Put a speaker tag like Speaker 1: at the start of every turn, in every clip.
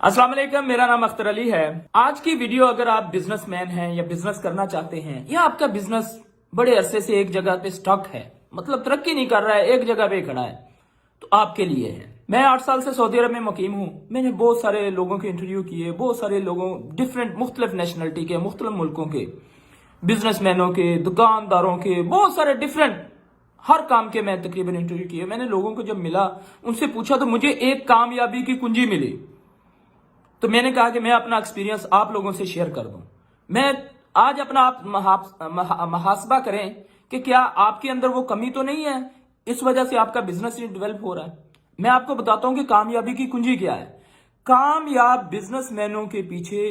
Speaker 1: अस्सलाम वालेकुम, मेरा नाम अख्तर अली है। आज की वीडियो अगर आप बिजनेसमैन हैं या बिजनेस करना चाहते हैं या आपका बिजनेस बड़े अरसे से एक जगह पे स्टक है, मतलब तरक्की नहीं कर रहा है, एक जगह पे खड़ा है, तो आपके लिए है। मैं 8 साल से सऊदी अरब में मुकीम हूँ। मैंने बहुत सारे लोगों के इंटरव्यू किए, बहुत सारे लोगों डिफरेंट मुख्तलिफ नेशनलिटी के, मुख्तलिफ मुल्कों के, बिजनेसमैनों के, दुकानदारों के, बहुत सारे डिफरेंट हर काम के मैं तकरीबन इंटरव्यू किए। मैंने लोगों को जब मिला, उनसे पूछा तो मुझे एक कामयाबी की कुंजी मिली। तो मैंने कहा कि मैं अपना एक्सपीरियंस आप लोगों से शेयर कर दूं। मैं आज अपना आप मुहासबा करें कि क्या आपके अंदर वो कमी तो नहीं है, इस वजह से आपका बिजनेस डेवलप हो रहा है। मैं आपको बताता हूं कि कामयाबी की कुंजी क्या है। कामयाब बिजनेसमैनों के पीछे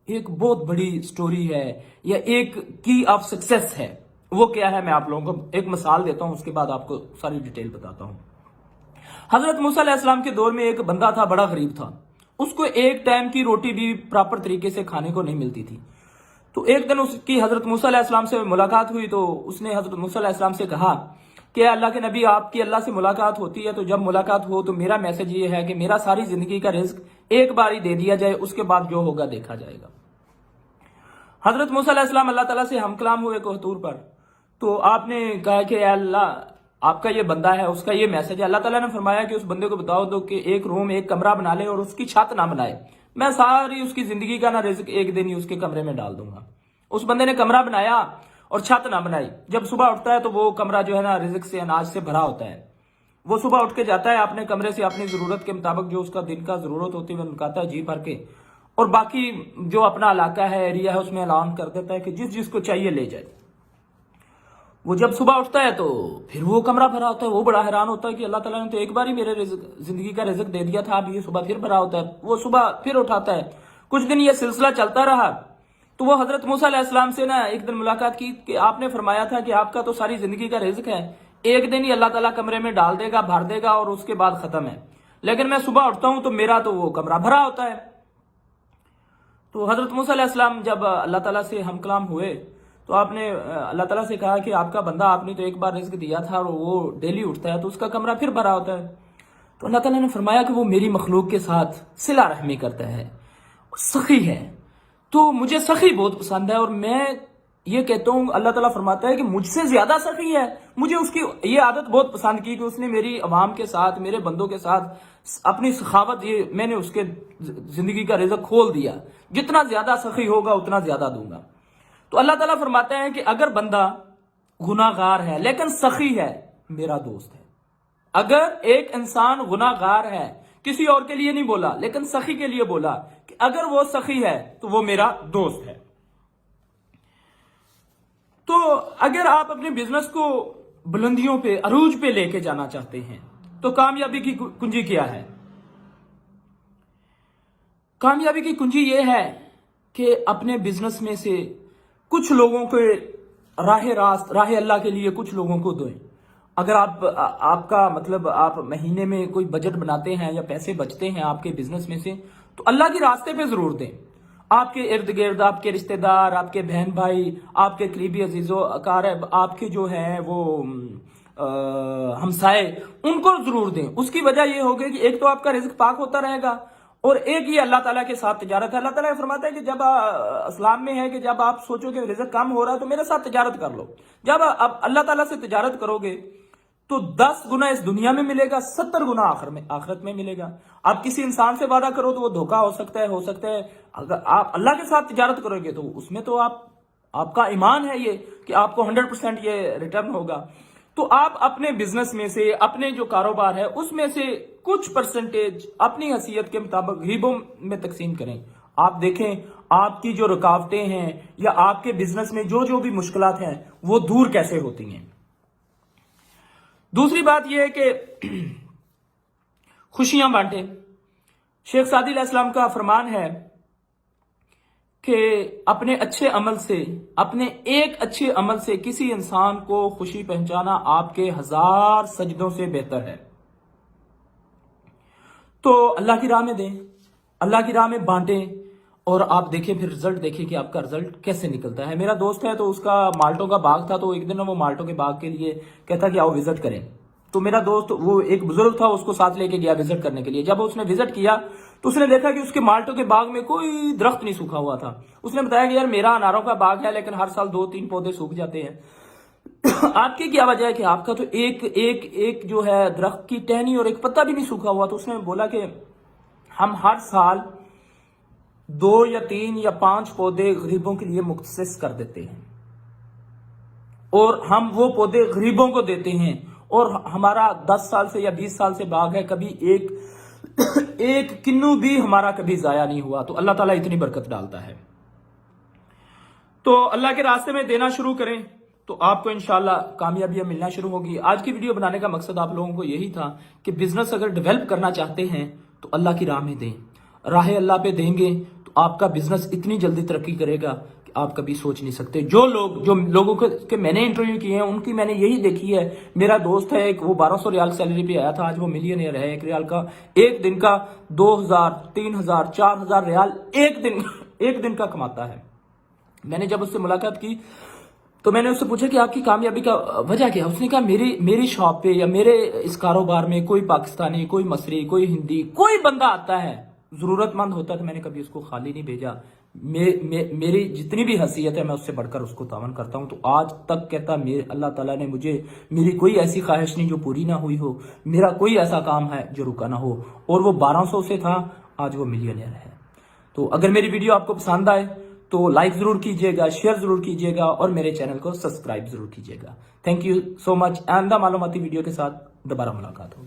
Speaker 1: एक बहुत बड़ी स्टोरी है या एक की ऑफ सक्सेस है। वो क्या है, मैं आप लोगों को एक मिसाल देता हूं, उसके बाद आपको सारी डिटेल बताता हूं। हजरत मूसा अलैहिस्सलाम के दौर में एक बंदा था, बड़ा गरीब था। उसको एक टाइम की रोटी भी प्रॉपर तरीके से खाने को नहीं मिलती थी। तो एक दिन उसकी हजरत मूसा अलैहिस्सलाम से मुलाकात हुई। तो उसने हजरत मूसा अलैहिस्सलाम से कहा कि अल्लाह के नबी, आपकी अल्लाह से मुलाकात होती है, तो जब मुलाकात हो तो मेरा मैसेज ये है कि मेरा सारी जिंदगी का रिस्क एक बार ही दे दिया जाए, उसके बाद जो होगा देखा जाएगा। हजरत मूसा अलैहिस्सलाम अल्लाह ताला से हम कलाम हुए कोहतूर पर। तो आपने कहा कि अल्लाह, आपका ये बंदा है, उसका ये मैसेज है। अल्लाह ताला ने फरमाया कि उस बंदे को बताओ दो कि एक रूम, एक कमरा बना ले और उसकी छत ना बनाए। मैं सारी उसकी जिंदगी का ना रिस्क एक दिन ही उसके कमरे में डाल दूंगा। उस बंदे ने कमरा बनाया और छत ना बनाई। जब सुबह उठता है तो वो कमरा जो है ना रिस्क से, अनाज से भरा होता है। वो सुबह उठ के जाता है अपने कमरे से, अपनी जरूरत के मुताबिक जो उसका दिन का जरूरत होती है वो निकालता है जी भर के, और बाकी जो अपना इलाका है, एरिया है, उसमें ऐलान कर देता है कि जिस जिसको चाहिए ले जाए। वो जब सुबह उठता है तो फिर वो कमरा भरा होता है। वो बड़ा हैरान होता है कि अल्लाह ताला ने तो एक बार ही मेरे जिंदगी का रिज़्क दे दिया था, अब ये सुबह फिर भरा होता है। वो सुबह फिर उठाता है। कुछ दिन ये सिलसिला चलता रहा। तो वो हजरत मूसा अलैहिस्सलाम से ना एक दिन मुलाकात की कि आपने फरमाया था कि आपका तो सारी जिंदगी का रिज़्क है, एक दिन ही अल्लाह ताला कमरे में डाल देगा, भर देगा और उसके बाद खत्म है। लेकिन मैं सुबह उठता हूं तो मेरा तो वो कमरा भरा होता है। तो हजरत मूसा अलैहिस्सलाम जब अल्लाह ताला से हम कलाम हुए तो आपने अल्लाह ताला से कहा कि आपका बंदा, आपने तो एक बार रिस्क दिया था और वो डेली उठता है तो उसका कमरा फिर भरा होता है। तो अल्लाह ताला ने फरमाया कि वो मेरी मखलूक के साथ सिला रहमी करता है, सखी है। तो मुझे सखी बहुत पसंद है और मैं ये कहता हूँ, अल्लाह ताला फरमाता है कि मुझसे ज्यादा सखी है। मुझे उसकी ये आदत बहुत पसंद की कि उसने मेरी अवाम के साथ, मेरे बंदों के साथ अपनी सखावत, ये मैंने उसके जिंदगी का रिज़्क खोल दिया। जितना ज्यादा सखी होगा उतना ज्यादा दूंगा। तो अल्लाह ताला फरमाता है कि अगर बंदा गुनाहगार है लेकिन सखी है, मेरा दोस्त है। अगर एक इंसान गुनाहगार है, किसी और के लिए नहीं बोला लेकिन सखी के लिए बोला कि अगर वो सखी है तो वो मेरा दोस्त है। तो अगर आप अपने बिजनेस को बुलंदियों पे, अरूज पे लेके जाना चाहते हैं तो कामयाबी की कुंजी क्या है? कामयाबी की कुंजी ये है कि अपने बिजनेस में से कुछ लोगों के राह अल्लाह के लिए कुछ लोगों को दें। अगर आपका मतलब आप महीने में कोई बजट बनाते हैं या पैसे बचते हैं आपके बिजनेस में से, तो अल्लाह के रास्ते पे जरूर दें। आपके इर्द गिर्द आपके रिश्तेदार, आपके बहन भाई, आपके करीबी अजीजों अकारब, आपके जो है वो हमसाए, उनको जरूर दें। उसकी वजह यह होगी कि एक तो आपका रिज्क पाक होता रहेगा और एक ये अल्लाह ताला के साथ तिजारत है। अल्लाह ताला फरमाता है कि जब इस्लाम में है कि जब आप सोचो कि रिज़्क कम हो रहा है तो मेरे साथ तिजारत कर लो। जब आप अल्लाह ताला से तिजारत करोगे तो 10 गुना इस दुनिया में मिलेगा, 70 गुना आखिरत में मिलेगा। आप किसी इंसान से वादा करो तो वो धोखा हो सकता है। अगर आप अल्लाह के साथ तिजारत करोगे तो उसमें तो आपका ईमान है ये कि आपको 100% ये रिटर्न होगा। तो आप अपने बिजनेस में से, अपने जो कारोबार है उसमें से कुछ परसेंटेज अपनी हैसियत के मुताबिक गरीबों में तकसीम करें। आप देखें आपकी जो रुकावटें हैं या आपके बिजनेस में जो जो भी मुश्किलात हैं वो दूर कैसे होती हैं। दूसरी बात यह है कि खुशियां बांटें। शेख सादी अलैहिस्सलाम का फरमान है कि अपने अच्छे अमल से, अपने एक अच्छे अमल से किसी इंसान को खुशी पहुंचाना आपके 1000 सजदों से बेहतर है। तो अल्लाह की राह में दें, अल्लाह की राह में बांटें और आप देखें, फिर रिजल्ट देखें कि आपका रिजल्ट कैसे निकलता है। मेरा दोस्त है तो उसका माल्टों का बाग था, तो एक दिन वो माल्टों के बाग के लिए कहता कि आओ विजिट करें। तो मेरा दोस्त, वो एक बुजुर्ग था, उसको साथ लेके गया विजिट करने के लिए। जब उसने विजिट किया تو اس نے دیکھا کہ اس کے مالٹو کے باغ میں کوئی درخت نہیں سوکھا ہوا تھا. اس نے بتایا کہ یار میرا اناروں کا باغ ہے لیکن ہر سال 2-3 پودے سوکھ جاتے ہیں. آپ کی کیا وجہ ہے کہ آپ کا تو ایک جو ہے درخت کی ٹہنی اور ایک پتا بھی نہیں سوکھا ہوا. تو اس نے بولا کہ ہم ہر سال 2 یا 3 یا 5 پودے غریبوں کے لیے مختص کر دیتے ہیں اور ہم وہ پودے غریبوں کو دیتے ہیں, اور ہمارا 10 سال سے یا 20 سال سے باغ ہے, کبھی ایک کنو بھی ہمارا کبھی ضائع نہیں ہوا. تو اللہ تعالیٰ اتنی برکت ڈالتا ہے. تو اللہ کے راستے میں دینا شروع کریں تو آپ کو انشاءاللہ کامیابیاں ملنا شروع ہوگی. آج کی ویڈیو بنانے کا مقصد آپ لوگوں کو یہی تھا کہ بزنس اگر ڈیولپ کرنا چاہتے ہیں تو اللہ کی راہ میں دیں. راہ اللہ پہ دیں گے تو آپ کا بزنس اتنی جلدی ترقی کرے گا کہ آپ کبھی سوچ نہیں سکتے. جو لوگوں کے میں نے انٹرویو کیے ہیں ان کی میں نے یہی دیکھی ہے. میرا دوست ہے ایک, وہ 1200 ریال سیلری پہ آیا تھا, آج وہ ملینئر ہے. 1 ریال کا ایک دن کا 2000 3000 4000 ریال ایک دن کا کماتا ہے. میں نے جب اس سے ملاقات کی تو میں نے اس سے پوچھا کہ آپ کی کامیابی کا وجہ کیا. اس نے کہا میری شاپ پہ یا میرے اس کاروبار میں کوئی پاکستانی, کوئی مصری, کوئی ہندی, کوئی بندہ آتا ہے ضرورت مند ہوتا ہے تو میں نے کبھی اس کو خالی نہیں بھیجا. میری جتنی بھی حیثیت ہے میں اس سے بڑھ کر اس کو تعاون کرتا ہوں. تو آج تک کہتا اللہ تعالیٰ نے مجھے, میری کوئی ایسی خواہش نہیں جو پوری نہ ہوئی ہو, میرا کوئی ایسا کام ہے جو رکا نہ ہو. اور وہ 1200 سے تھا, آج وہ ملینئر ہے. تو اگر میری ویڈیو آپ کو پسند آئے تو لائک ضرور کیجیے گا, شیئر ضرور کیجیے گا اور میرے چینل کو سبسکرائب ضرور کیجیے گا. تھینک یو سو مچ. آئندہ معلوماتی ویڈیو کے ساتھ دوبارہ ملاقات ہوگی.